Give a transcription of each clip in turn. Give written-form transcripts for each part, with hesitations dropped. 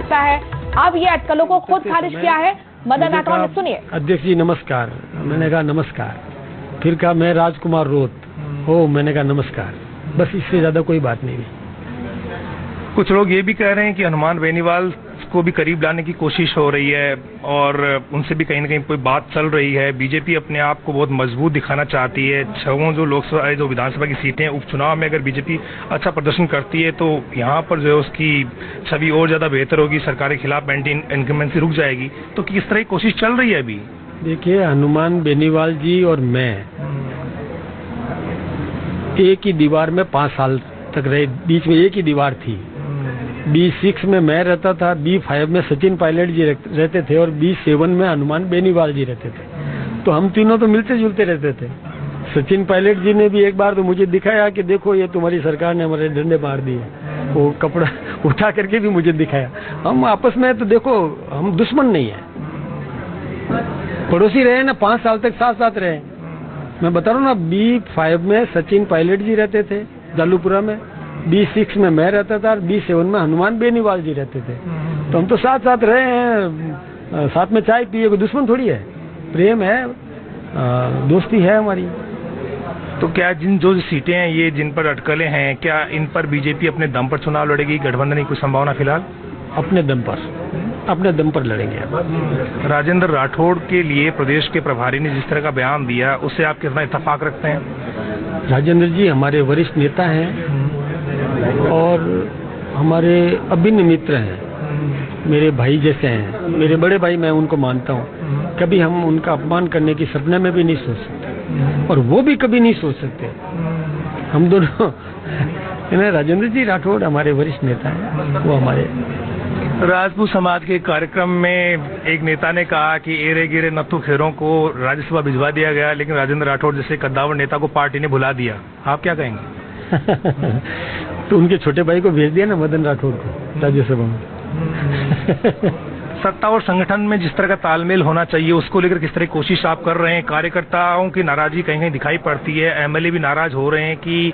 सकता है। अब ये अटकलों को खुद खारिज किया है मदन राठौड़ ने, सुनिए। अध्यक्ष जी नमस्कार, मैंने कहा नमस्कार, फिर कहा मैं राजकुमार रोत हो, मैंने कहा नमस्कार, बस इससे ज्यादा कोई बात नहीं है। कुछ लोग ये भी कह रहे हैं कि हनुमान बेनीवाल को भी करीब लाने की कोशिश हो रही है और उनसे भी कहीं ना कहीं कोई बात चल रही है। बीजेपी अपने आप को बहुत मजबूत दिखाना चाहती है। 6 जो लोकसभा जो विधानसभा की सीटें उपचुनाव में अगर बीजेपी अच्छा प्रदर्शन करती है तो यहाँ पर जो है उसकी छवि और ज्यादा बेहतर होगी, सरकार के खिलाफ एंटी इनकम्बेंसी रुक जाएगी। तो किस तरह की कोशिश चल रही है अभी? देखिए, हनुमान बेनीवाल जी और मैं एक ही दीवार में 5 साल तक रहे, बीच में एक ही दीवार थी। B6 में मैं रहता था, B5 में सचिन पायलट जी रहते थे और B7 में हनुमान बेनीवाल जी रहते थे। तो हम तीनों तो मिलते जुलते रहते थे। सचिन पायलट जी ने भी एक बार तो मुझे दिखाया कि देखो ये तुम्हारी सरकार ने हमारे डंडे मार दिए, वो कपड़ा उठा करके भी मुझे दिखाया। हम आपस में तो देखो हम दुश्मन नहीं है, पड़ोसी रहे ना, 5 साल तक साथ साथ रहे। मैं बता रहा हूँ ना, B5 में सचिन पायलट जी रहते थे जालूपुरा में, B6 में मैं रहता था और B7 में हनुमान बेनीवाल जी रहते थे। तो हम तो साथ साथ रहे हैं, साथ में चाय पिए, कोई दुश्मन थोड़ी है, प्रेम है, दोस्ती है हमारी। तो क्या जिन जो सीटें हैं ये जिन पर अटकलें हैं, क्या इन पर बीजेपी अपने दम पर चुनाव लड़ेगी? गठबंधन की कुछ संभावना फिलहाल? अपने दम पर लड़ेंगे। राजेंद्र राठौड़ के लिए प्रदेश के प्रभारी ने जिस तरह का बयान दिया उससे आप कितना इत्तेफाक रखते हैं? राजेंद्र जी हमारे वरिष्ठ नेता हैं और हमारे अभिन्न मित्र हैं, मेरे भाई जैसे हैं, मेरे बड़े भाई, मैं उनको मानता हूँ। कभी हम उनका अपमान करने की सपने में भी नहीं सोच सकते और वो भी कभी नहीं सोच सकते। हम दोनों राजेंद्र जी राठौड़ हमारे वरिष्ठ नेता हैं, वो हमारे। राजपूत समाज के कार्यक्रम में एक नेता ने कहा कि एरे गिरे नत्थु खेरों को राज्यसभा भिजवा दिया गया, लेकिन राजेंद्र राठौड़ जैसे कद्दावर नेता को पार्टी ने भुला दिया। आप क्या कहेंगे? तो उनके छोटे भाई को भेज दिया ना, मदन राठौड़ को, राज्यसभा में। सत्ता और संगठन में जिस तरह का तालमेल होना चाहिए उसको लेकर किस तरह की कोशिश आप कर रहे हैं? कार्यकर्ताओं की नाराजगी कहीं कहीं दिखाई पड़ती है, एमएलए भी नाराज हो रहे हैं कि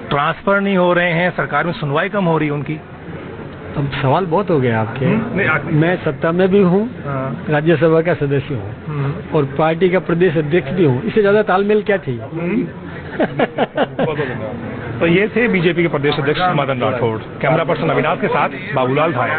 ट्रांसफर नहीं हो रहे हैं, सरकार में सुनवाई कम हो रही है उनकी। अब सवाल बहुत हो गए आपके। मैं सत्ता में भी हूँ, राज्यसभा का सदस्य हूँ और पार्टी का प्रदेश अध्यक्ष भी हूँ, इससे ज्यादा तालमेल क्या चाहिए? तो ये थे बीजेपी के प्रदेश अध्यक्ष मदन राठौड़। कैमरा पर्सन अविनाश के साथ बाबूलाल धाया।